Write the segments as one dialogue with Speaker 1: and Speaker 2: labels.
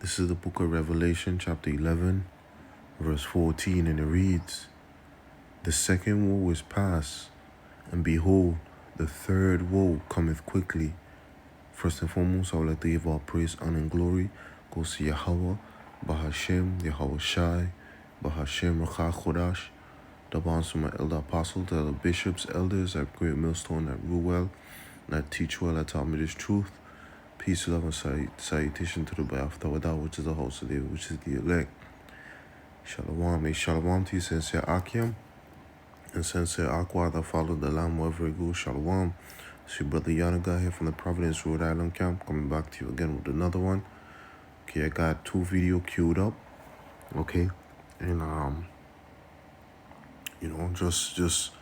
Speaker 1: This is the book of Revelation, chapter 11, verse 14, and it reads, "The second woe is past, and behold, the third woe cometh quickly." First and foremost, I would like to give all praise, honor, and glory goes to Yahweh, Bahashem, Yahweh Shai, Bahashem, Rakha Chodash. The bonds to my elder apostles, to the bishops, elders at Great Millstone, that rule well, that teach well, that taught me this truth. Peace, love, and salutation to the Ba'aftah Wadah, which is the host of David, which is the elect. Shalom, a shalom to you, Sensei Akim, and Sensei Aqua, that follow the Lamb wherever it goes. Shalom. It's your brother Yanaga here from the Providence, Rhode Island camp, coming back to you again with another one. Okay, I got 2 videos queued up. Okay, and just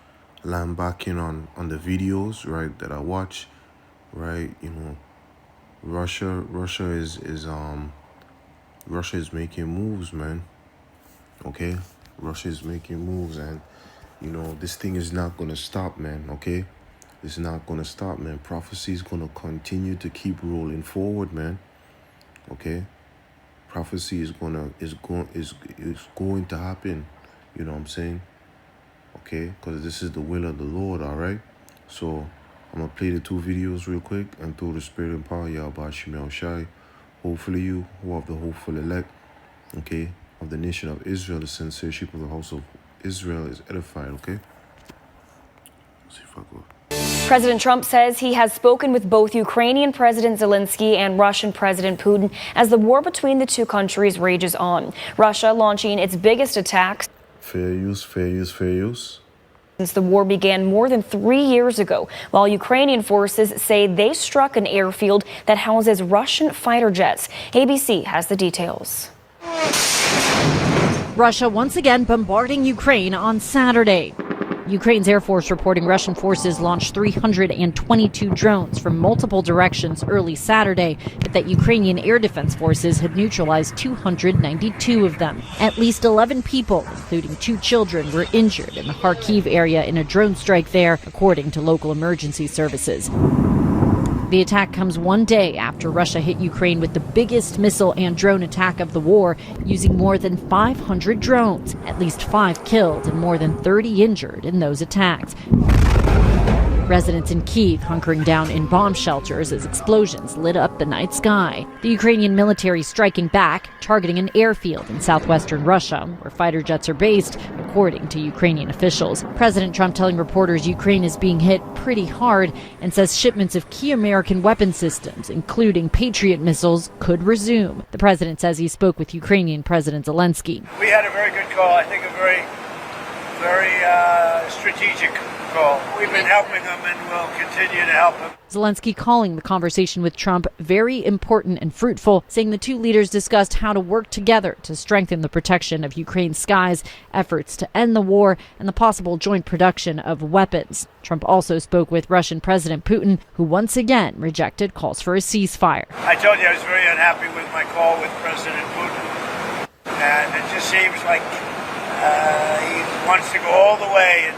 Speaker 1: land back in on the videos, right, that I watch, right. Russia is making moves, man. Okay, Russia is making moves, and this thing is not gonna stop, man. Okay, it's not gonna stop, man. Prophecy is gonna continue to keep rolling forward, man. Okay, prophecy is going to happen. You know what I'm saying? Okay, because this is the will of the Lord. All right, so I'm gonna play the 2 videos real quick, and through the spirit and power, Yahweh Shemel Shai, hopefully you who have the hopeful elect, okay, of the nation of Israel, the censorship of the house of Israel is edified. Okay, let's see if I go.
Speaker 2: President Trump says he has spoken with both Ukrainian President Zelensky and Russian President Putin as the war between the two countries rages on. Russia launching its biggest attacks.
Speaker 1: Fair use.
Speaker 2: Since the war began more than 3 years ago, while Ukrainian forces say they struck an airfield that houses Russian fighter jets. ABC has the details.
Speaker 3: Russia once again bombarding Ukraine on Saturday. Ukraine's Air Force reporting Russian forces launched 322 drones from multiple directions early Saturday, but that Ukrainian air defense forces had neutralized 292 of them. At least 11 people, including 2 children, were injured in the Kharkiv area in a drone strike there, according to local emergency services. The attack comes one day after Russia hit Ukraine with the biggest missile and drone attack of the war, using more than 500 drones, at least 5 killed and more than 30 injured in those attacks. Residents in Kyiv hunkering down in bomb shelters as explosions lit up the night sky. The Ukrainian military striking back, targeting an airfield in southwestern Russia, where fighter jets are based, according to Ukrainian officials. President Trump telling reporters Ukraine is being hit pretty hard and says shipments of key American weapon systems, including Patriot missiles, could resume. The president says he spoke with Ukrainian President Zelensky.
Speaker 4: We had a very good call. I think a very strategic call. We've been helping them and will continue to help them.
Speaker 3: Zelensky calling the conversation with Trump very important and fruitful, saying the 2 leaders discussed how to work together to strengthen the protection of Ukraine's skies, efforts to end the war, and the possible joint production of weapons. Trump also spoke with Russian President Putin, who once again rejected calls for a ceasefire.
Speaker 4: I told you I was very unhappy with my call with President Putin, and it just seems like he wants to go all the way and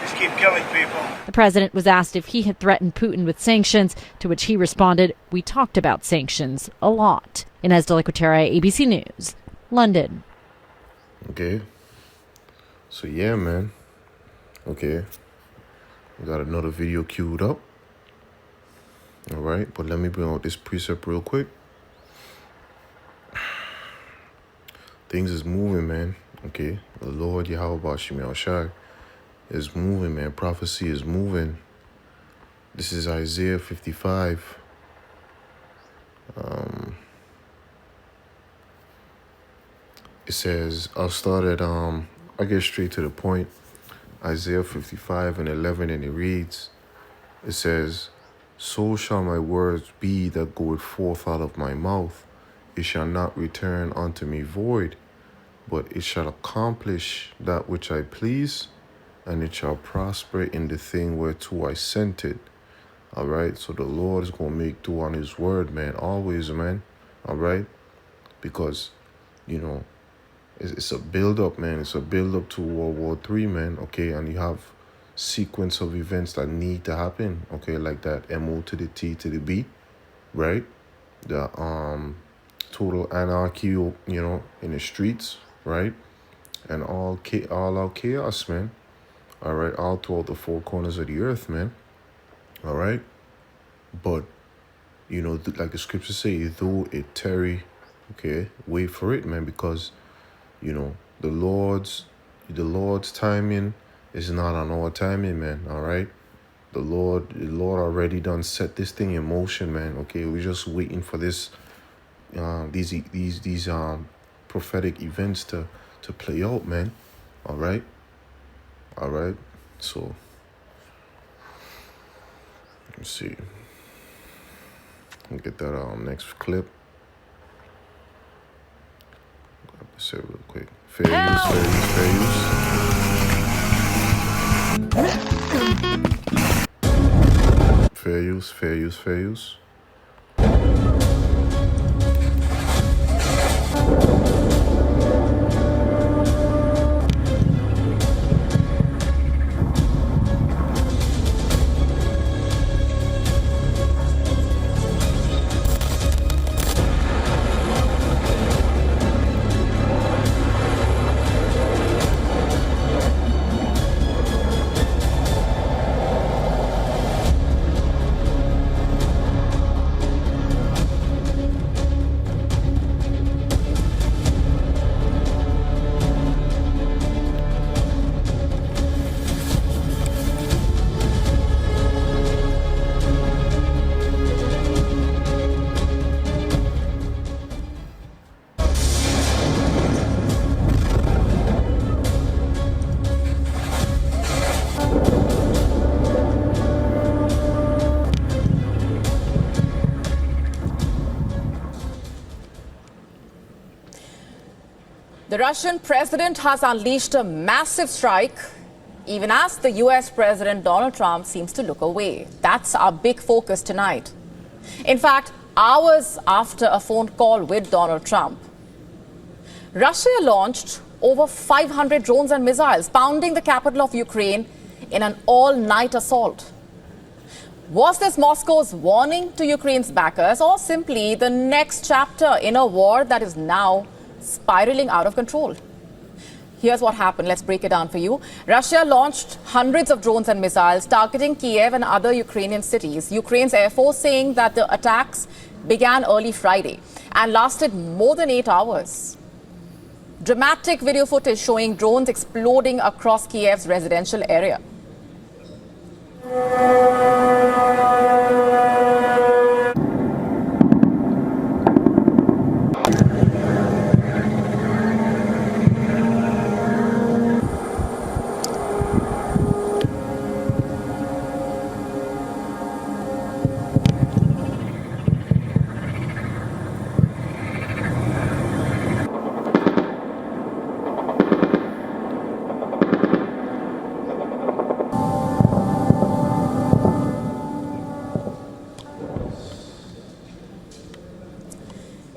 Speaker 4: just keep killing people.
Speaker 3: The president was asked if he had threatened Putin with sanctions, to which he responded, "We talked about sanctions a lot." Inez de la Quatera, ABC News, London.
Speaker 1: Okay. So yeah, man. Okay. We got another video queued up. All right, but let me bring out this precept real quick. Things is moving, man. Okay. The Lord Yahweh Shemel Shai is moving, man. Prophecy is moving. This is Isaiah 55. It says, I'll start at, I get straight to the point. Isaiah 55 and 11, and it reads, it says, "So shall my words be that goeth forth out of my mouth. It shall not return unto me void, but it shall accomplish that which I please, and it shall prosper in the thing whereto I sent it." All right, so the Lord is going to make do on his word, man, always, man. All right, because, it's a build-up, man. It's a build-up to World War III, man, okay? And you have sequence of events that need to happen, okay? Like that MO to the T to the B, right? The total anarchy, you know, in the streets, right? And all out chaos, man. All right, all throughout the four corners of the earth, man. All right, but you know, like the scriptures say, though it tarry, okay, wait for it, man, because you know the Lord's timing is not on our timing, man. All right, the Lord already done set this thing in motion, man. Okay, we're just waiting for this, these prophetic events to play out, man. All right, so let's see. I'll get that next clip. Grab this here real quick. Fair use.
Speaker 5: The Russian president has unleashed a massive strike, even as the US President Donald Trump seems to look away. That's our big focus tonight. In fact, hours after a phone call with Donald Trump, Russia launched over 500 drones and missiles, pounding the capital of Ukraine in an all-night assault. Was this Moscow's warning to Ukraine's backers, or simply the next chapter in a war that is now spiraling out of control? Here's what happened. Let's break it down for you. Russia launched hundreds of drones and missiles targeting Kiev and other Ukrainian cities. Ukraine's Air Force saying that the attacks began early Friday and lasted more than 8 hours. Dramatic video footage showing drones exploding across Kiev's residential area.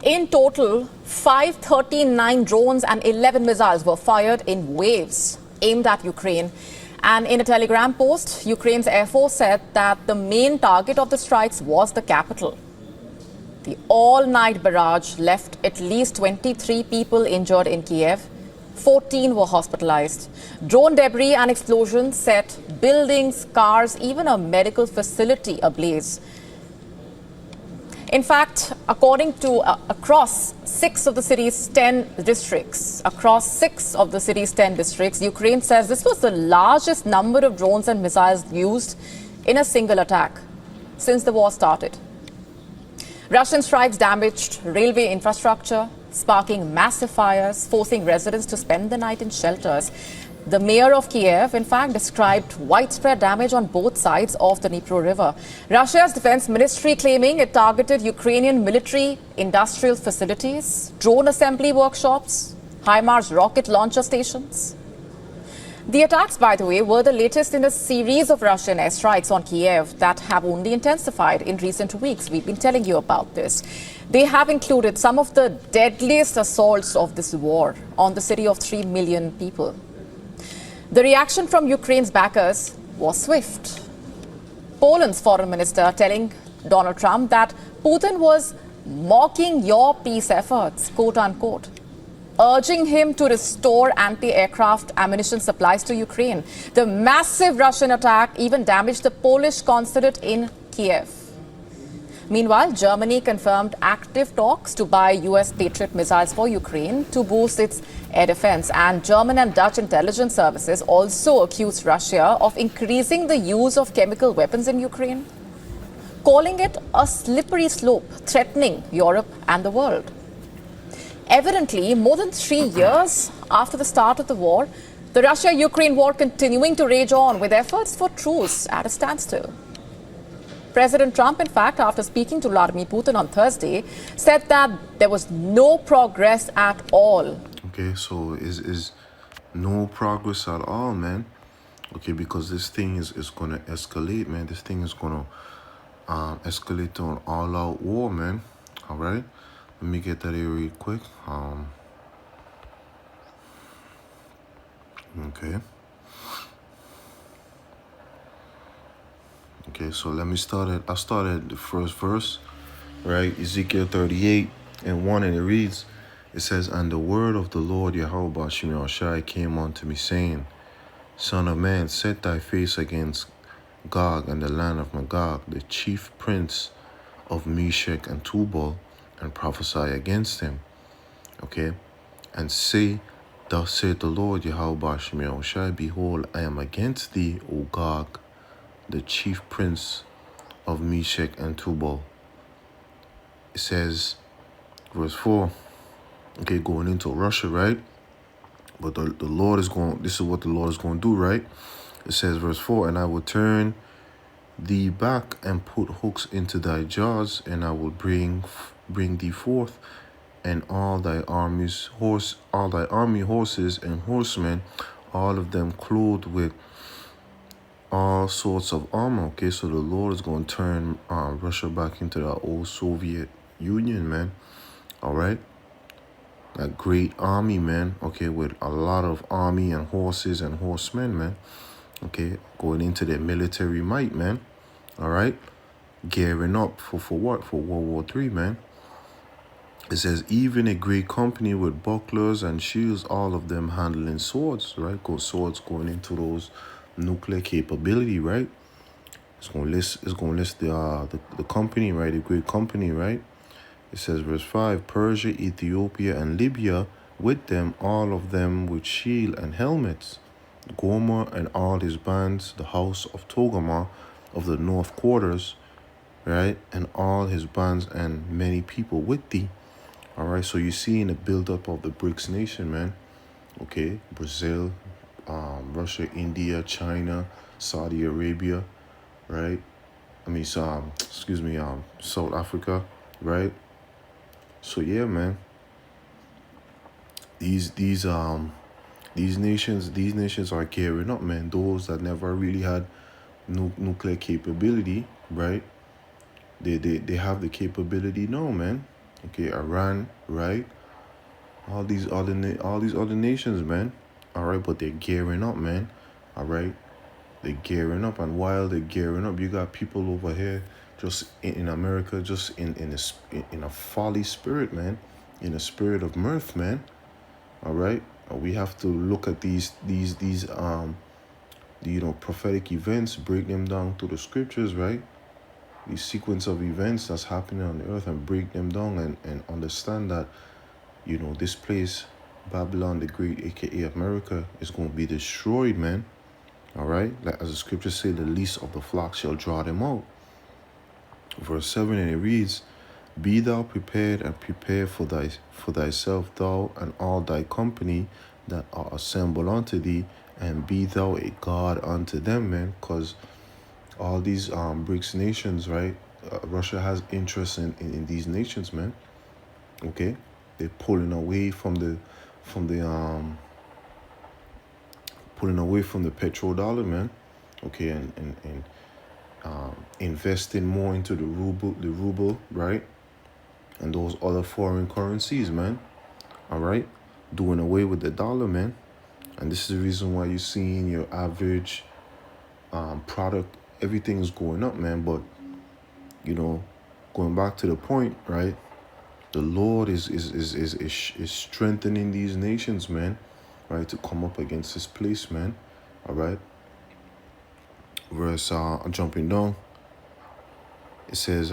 Speaker 5: In total, 539 drones and 11 missiles were fired in waves aimed at Ukraine. And in a Telegram post, Ukraine's Air Force said that the main target of the strikes was the capital. The all-night barrage left at least 23 people injured in Kiev. 14 were hospitalized. Drone debris and explosions set buildings, cars, even a medical facility ablaze. In fact, according to across 6 of the city's 10 districts, Ukraine says this was the largest number of drones and missiles used in a single attack since the war started. Russian strikes damaged railway infrastructure, sparking massive fires, forcing residents to spend the night in shelters. The mayor of Kiev, in fact, described widespread damage on both sides of the Dnipro River. Russia's defense ministry claiming it targeted Ukrainian military industrial facilities, drone assembly workshops, HIMARS rocket launcher stations. The attacks, by the way, were the latest in a series of Russian airstrikes on Kiev that have only intensified in recent weeks. We've been telling you about this. They have included some of the deadliest assaults of this war on the city of 3 million people. The reaction from Ukraine's backers was swift. Poland's foreign minister telling Donald Trump that Putin was mocking your peace efforts, quote unquote, urging him to restore anti-aircraft ammunition supplies to Ukraine. The massive Russian attack even damaged the Polish consulate in Kiev. Meanwhile, Germany confirmed active talks to buy US Patriot missiles for Ukraine to boost its air defense. And German and Dutch intelligence services also accused Russia of increasing the use of chemical weapons in Ukraine, calling it a slippery slope, threatening Europe and the world. Evidently, more than 3 years after the start of the war, the Russia-Ukraine war continuing to rage on with efforts for truce at a standstill. President Trump, in fact, after speaking to Vladimir Putin on Thursday, said that there was no progress at all.
Speaker 1: Okay, so is no progress at all, man. Okay, because this thing is going to escalate, man. This thing is going to escalate to an all-out war, man. All right, let me get that here real quick. Okay. Okay, so let me start at, I started the first verse, right? Ezekiel 38:1, and it reads, it says, "And the word of the Lord Yahweh Shemel Shai came unto me, saying, Son of man, set thy face against Gog and the land of Magog, the chief prince of Meshech and Tubal, and prophesy against him." Okay, and say, Thus saith the Lord Yahweh Shemel Shai, Behold, I am against thee, O Gog, the chief prince of Meshech and Tubal. It says, verse 4, okay, going into Russia, right? But the Lord is going, this is what the Lord is going to do, right? It says, verse 4, "And I will turn thee back and put hooks into thy jaws, and I will bring thee forth, and all thy army horses and horsemen, all of them clothed with all sorts of armor." Okay, so the Lord is going to turn Russia back into the old Soviet Union, man. All right, that great army, man. Okay, with a lot of army and horses and horsemen, man. Okay, going into their military might, man. All right, gearing up for what? For World War III, man. It says, "Even a great company with bucklers and shields, all of them handling swords," right? Swords going into those nuclear capability, right? It's going to list the company, right? The great company, right? It says, verse 5, "Persia, Ethiopia, and Libya, with them, all of them with shield and helmets. Gomer and all his bands, the house of Togarmah of the north quarters," right? "And all his bands and many people with thee." All right, so you're seeing the buildup of the BRICS nation, man. Okay, Brazil, Russia, India, China, Saudi Arabia, right? South Africa, right? So yeah, man. These nations are gearing up, man. Those that never really had nuclear capability, right? They have the capability now, man. Okay, Iran, right? All these other nations, man. All right, but they're gearing up, man. All right, they're gearing up, and while they're gearing up, you got people over here just in America, just in a folly spirit, man, in a spirit of mirth, man. All right, we have to look at these prophetic events, break them down to the scriptures, right? These sequence of events that's happening on the earth, and break them down and understand that, this place, Babylon the Great, aka America, is going to be destroyed, man. All right, like as the scriptures say, the least of the flock shall draw them out. Verse 7, and it reads, "Be thou prepared, and prepare for thyself, thou and all thy company that are assembled unto thee, and be thou a God unto them," man. Because all these BRICS nations, right? Russia has interest in these nations, man. Okay, they're pulling away from the petrodollar, man. Okay, and investing more into the ruble, right? And those other foreign currencies, man. All right, doing away with the dollar, man. And this is the reason why you're seeing your average product, everything is going up, man. But going back to the point, right? The Lord is strengthening these nations, man, right, to come up against this place, man. All right. Verse jumping down, it says,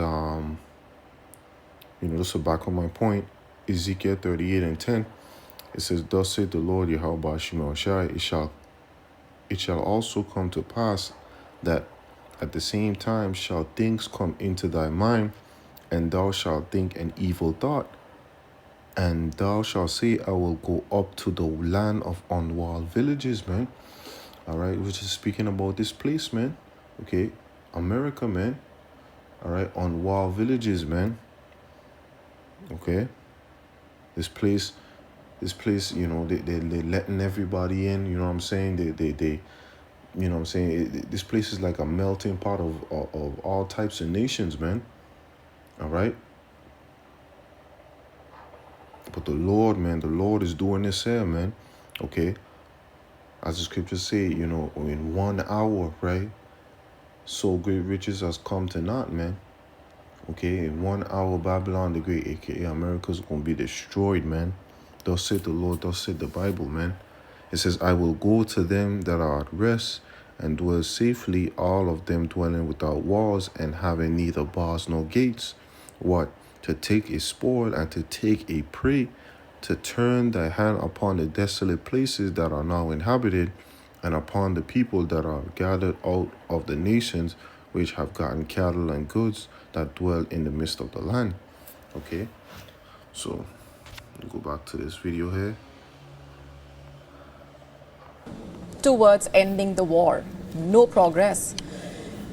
Speaker 1: this is back on my point. Ezekiel 38:10. It says, "Thus saith the Lord Yahweh Shemel Shai, it shall also come to pass that at the same time shall things come into thy mind, and thou shalt think an evil thought. And thou shalt say, I will go up to the land of unwalled villages," man. All right, which is speaking about this place, man. Okay, America, man. All right, unwalled villages, man. Okay, this place, they letting everybody in. You know what I'm saying? They you know what I'm saying? This place is like a melting pot of all types of nations, man. All right. But the Lord, man, the Lord is doing this here, man. Okay. As the scriptures say, in 1 hour, right? So great riches has come to naught, man. Okay. In 1 hour, Babylon the Great, aka America, is going to be destroyed, man. Thus said the Lord, thus said the Bible, man. It says, "I will go to them that are at rest and dwell safely, all of them dwelling without walls and having neither bars nor gates." What? To take a spoil and to take a prey, to turn thy hand upon the desolate places that are now inhabited, and upon the people that are gathered out of the nations, which have gotten cattle and goods, that dwell in the midst of the land. Okay, so go back to this video here.
Speaker 5: Towards ending the war. No progress.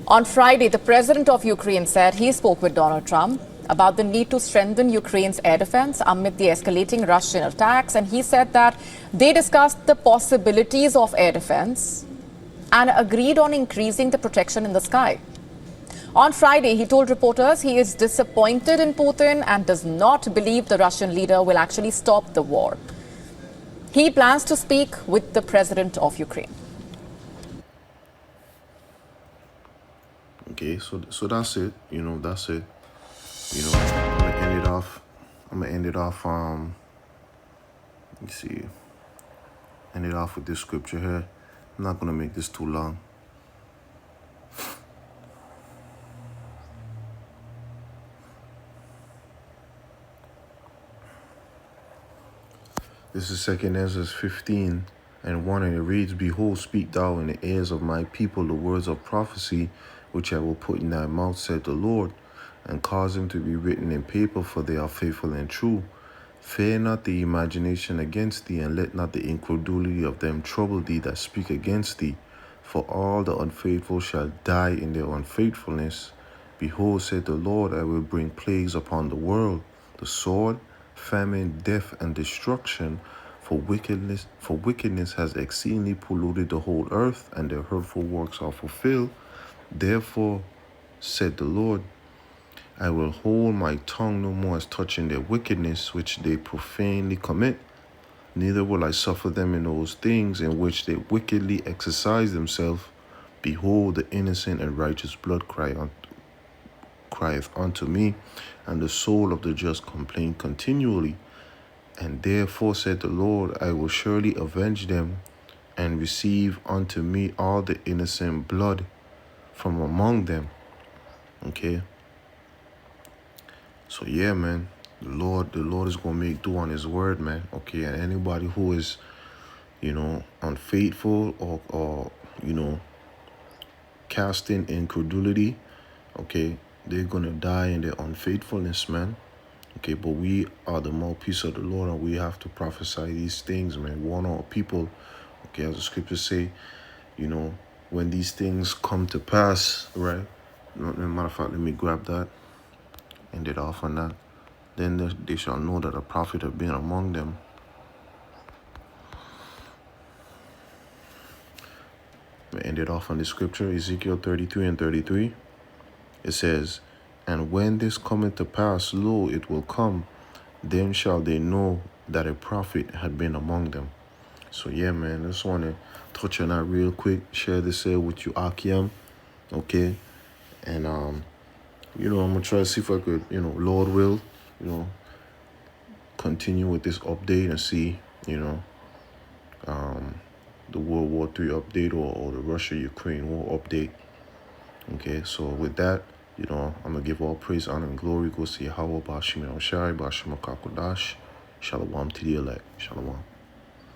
Speaker 5: On Friday, the president of Ukraine said he spoke with Donald Trump about the need to strengthen Ukraine's air defense amid the escalating Russian attacks. And he said that they discussed the possibilities of air defense and agreed on increasing the protection in the sky. On Friday, he told reporters he is disappointed in Putin and does not believe the Russian leader will actually stop the war. He plans to speak with the president of Ukraine.
Speaker 1: Okay, so that's it. That's it. I'm gonna end it off. Let me see. End it off with this scripture here. I'm not gonna make this too long. This is 2 Ezra 15:1, and it reads, "Behold, speak thou in the ears of my people the words of prophecy, which I will put in thy mouth, said the Lord, and cause them to be written in paper, for they are faithful and true. Fear not the imagination against thee, and let not the incredulity of them trouble thee that speak against thee. For all the unfaithful shall die in their unfaithfulness. Behold, said the Lord, I will bring plagues upon the world, the sword, famine, death, and destruction, for wickedness has exceedingly polluted the whole earth, and their hurtful works are fulfilled. Therefore, said the Lord, I will hold my tongue no more as touching their wickedness, which they profanely commit. Neither will I suffer them in those things in which they wickedly exercise themselves. Behold, the innocent and righteous blood crieth unto me, and the soul of the just complain continually. And therefore, said the Lord, I will surely avenge them, and receive unto me all the innocent blood from among them." Okay. So yeah, man, the Lord is gonna make do on His word, man. Okay, and anybody who is, unfaithful or casting incredulity, okay, they're gonna die in their unfaithfulness, man. Okay, but we are the mouthpiece of the Lord, and we have to prophesy these things, man. Warn our people. Okay, as the scriptures say, when these things come to pass, right? Matter of fact, let me grab that. End it off on that. Then they shall know that a prophet have been among them. We end it off on the scripture, Ezekiel 33:33. It says, "And when this cometh to pass, lo, it will come, then shall they know that a prophet had been among them." So yeah, man, I just want to touch on that real quick. Share this here with you, Akiem. Okay, and I'm gonna try to see if I could, Lord will, continue with this update and see, the World War III update or the Russia-Ukraine war update. Okay, so with that, I'm going to give all praise, honor, and glory goes to Yahweh, Ba'ashim Shai, Ba'ashim Kakodash. Shalom to the elect. Shalom.